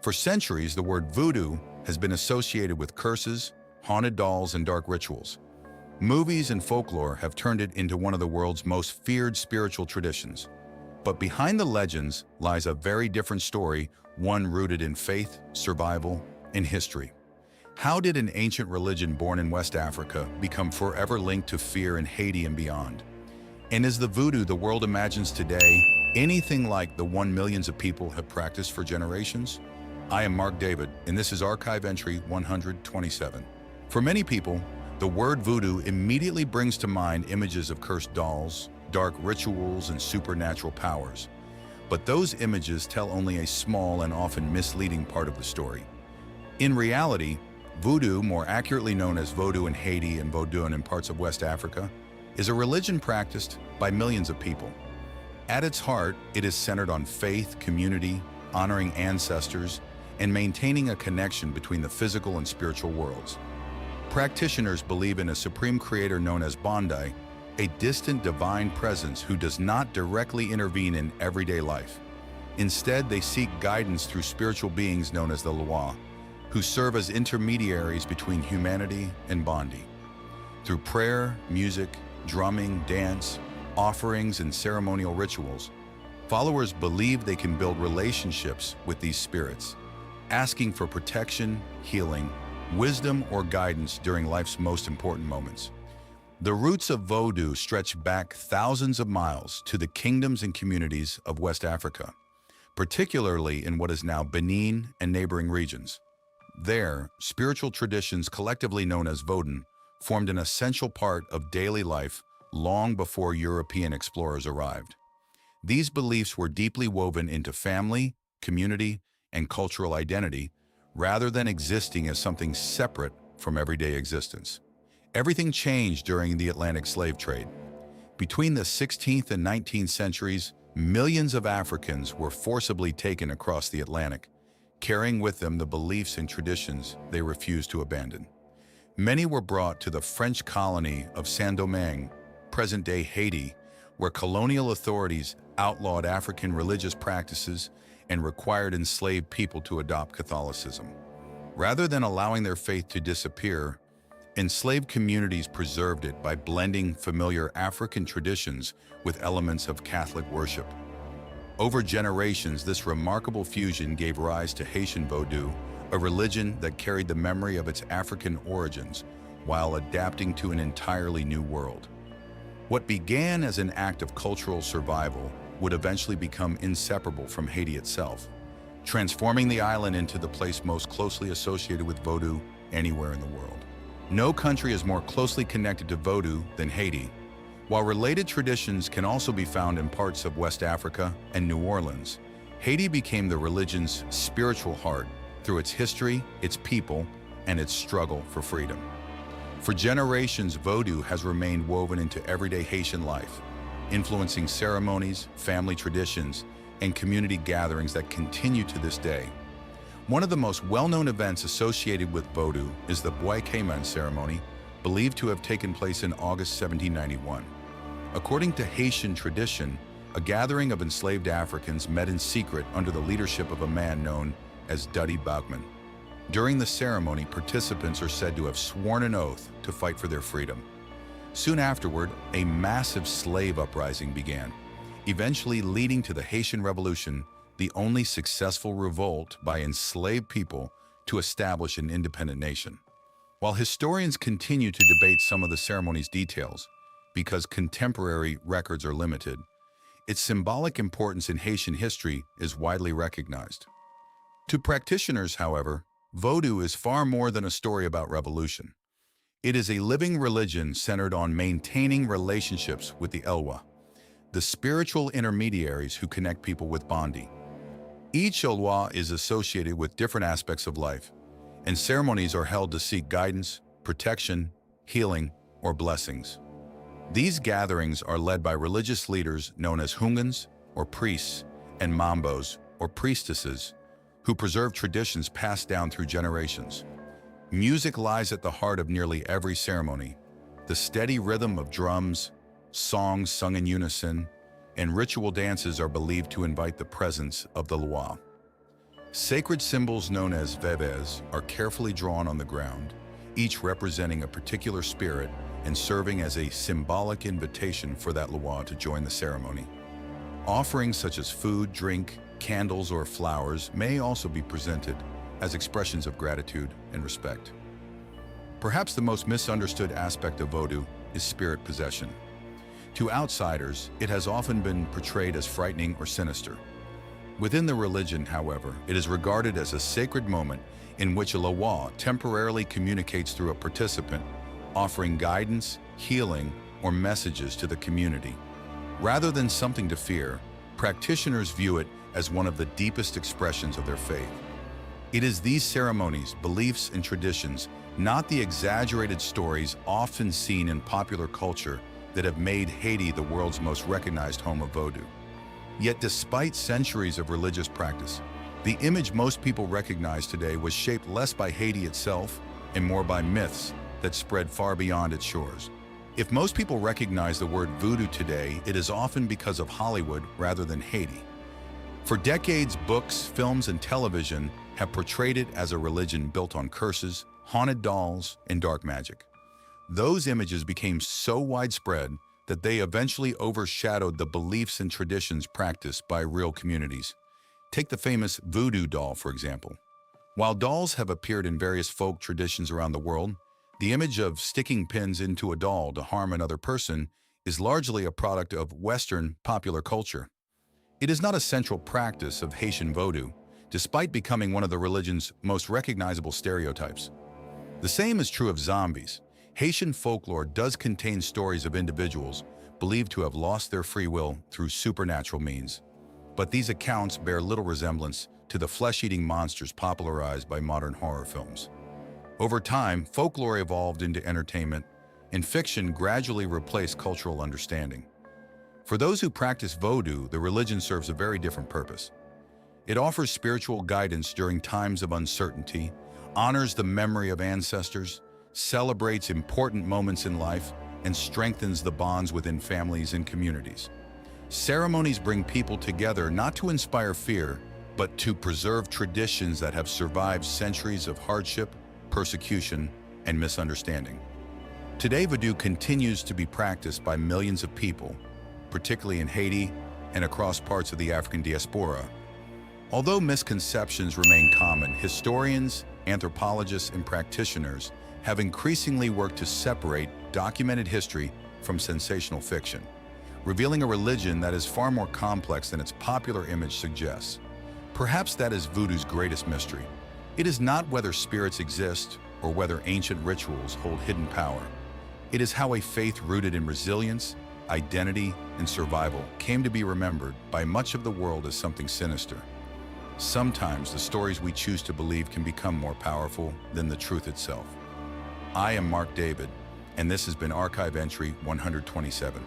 For centuries, the word voodoo has been associated with curses, haunted dolls, and dark rituals. Movies and folklore have turned it into one of the world's most feared spiritual traditions. But behind the legends lies a very different story, one rooted in faith, survival, and history. How did an ancient religion born in West Africa become forever linked to fear in Haiti and beyond? And is the voodoo the world imagines today anything like the one millions of people have practiced for generations? I am Mark David, and this is Archive Entry 127. For many people, the word voodoo immediately brings to mind images of cursed dolls, dark rituals, and supernatural powers. But those images tell only a small and often misleading part of the story. In reality, voodoo, more accurately known as vodou in Haiti and vodun in parts of West Africa, is a religion practiced by millions of people. At its heart, it is centered on faith, community, honoring ancestors, and maintaining a connection between the physical and spiritual worlds. Practitioners believe in a supreme creator known as Bondi, a distant divine presence who does not directly intervene in everyday life. Instead, they seek guidance through spiritual beings known as the Loa, who serve as intermediaries between humanity and Bondi. Through prayer, music, drumming, dance, offerings, and ceremonial rituals, followers believe they can build relationships with these spirits, asking for protection, healing, wisdom, or guidance during life's most important moments. The roots of Voodoo stretch back thousands of miles to the kingdoms and communities of West Africa, particularly in what is now Benin and neighboring regions. There, spiritual traditions collectively known as vodun formed an essential part of daily life long before European explorers arrived. These beliefs were deeply woven into family, community, and cultural identity, rather than existing as something separate from everyday existence. Everything changed during the Atlantic slave trade. Between the 16th and 19th centuries, millions of Africans were forcibly taken across the Atlantic, carrying with them the beliefs and traditions they refused to abandon. Many were brought to the French colony of Saint-Domingue, present-day Haiti, where colonial authorities outlawed African religious practices and required enslaved people to adopt Catholicism. Rather than allowing their faith to disappear, enslaved communities preserved it by blending familiar African traditions with elements of Catholic worship. Over generations, this remarkable fusion gave rise to Haitian Vodou, a religion that carried the memory of its African origins while adapting to an entirely new world. What began as an act of cultural survival would eventually become inseparable from Haiti itself, transforming the island into the place most closely associated with Vodou anywhere in the world. No country is more closely connected to Vodou than Haiti. While related traditions can also be found in parts of West Africa and New Orleans, Haiti became the religion's spiritual heart through its history, its people, and its struggle for freedom. For generations, Vodou has remained woven into everyday Haitian life, influencing ceremonies, family traditions, and community gatherings that continue to this day. One of the most well-known events associated with Vodou is the Bois Caiman ceremony, believed to have taken place in August 1791. According to Haitian tradition, a gathering of enslaved Africans met in secret under the leadership of a man known as Duddy Bachman. During the ceremony, participants are said to have sworn an oath to fight for their freedom. Soon afterward, a massive slave uprising began, eventually leading to the Haitian Revolution, the only successful revolt by enslaved people to establish an independent nation. While historians continue to debate some of the ceremony's details, because contemporary records are limited, its symbolic importance in Haitian history is widely recognized. To practitioners, however, Vodou is far more than a story about revolution. It is a living religion centered on maintaining relationships with the Elwa, the spiritual intermediaries who connect people with Bondi. Each Elwa is associated with different aspects of life, and ceremonies are held to seek guidance, protection, healing, or blessings. These gatherings are led by religious leaders known as hungans, or priests, and mambos, or priestesses, who preserve traditions passed down through generations. Music lies at the heart of nearly every ceremony. The steady rhythm of drums, songs sung in unison, and ritual dances are believed to invite the presence of the Loa. Sacred symbols known as bebés are carefully drawn on the ground, each representing a particular spirit and serving as a symbolic invitation for that lwa to join the ceremony. Offerings such as food, drink, candles, or flowers may also be presented as expressions of gratitude and respect. Perhaps the most misunderstood aspect of Vodou is spirit possession. To outsiders, it has often been portrayed as frightening or sinister. Within the religion, however, it is regarded as a sacred moment in which a lwa temporarily communicates through a participant, offering guidance, healing, or messages to the community. Rather than something to fear, practitioners view it as one of the deepest expressions of their faith. It is these ceremonies, beliefs, and traditions, not the exaggerated stories often seen in popular culture, that have made Haiti the world's most recognized home of Vodou. Yet despite centuries of religious practice, the image most people recognize today was shaped less by Haiti itself and more by myths that spread far beyond its shores. If most people recognize the word voodoo today, it is often because of Hollywood rather than Haiti. For decades, books, films, and television have portrayed it as a religion built on curses, haunted dolls, and dark magic. Those images became so widespread that they eventually overshadowed the beliefs and traditions practiced by real communities. Take the famous voodoo doll, for example. While dolls have appeared in various folk traditions around the world, the image of sticking pins into a doll to harm another person is largely a product of Western popular culture. It is not a central practice of Haitian Vodou, despite becoming one of the religion's most recognizable stereotypes. The same is true of zombies. Haitian folklore does contain stories of individuals believed to have lost their free will through supernatural means. But these accounts bear little resemblance to the flesh-eating monsters popularized by modern horror films. Over time, folklore evolved into entertainment, and fiction gradually replaced cultural understanding. For those who practice Vodou, the religion serves a very different purpose. It offers spiritual guidance during times of uncertainty, honors the memory of ancestors, celebrates important moments in life, and strengthens the bonds within families and communities. Ceremonies bring people together not to inspire fear, but to preserve traditions that have survived centuries of hardship, persecution, and misunderstanding. Today, Vodou continues to be practiced by millions of people, particularly in Haiti and across parts of the African diaspora. Although misconceptions remain common, historians, anthropologists, and practitioners have increasingly worked to separate documented history from sensational fiction, revealing a religion that is far more complex than its popular image suggests. Perhaps that is Vodou's greatest mystery. It is not whether spirits exist or whether ancient rituals hold hidden power. It is how a faith rooted in resilience, identity, and survival came to be remembered by much of the world as something sinister. Sometimes the stories we choose to believe can become more powerful than the truth itself. I am Mark David, and this has been Archive Entry 127.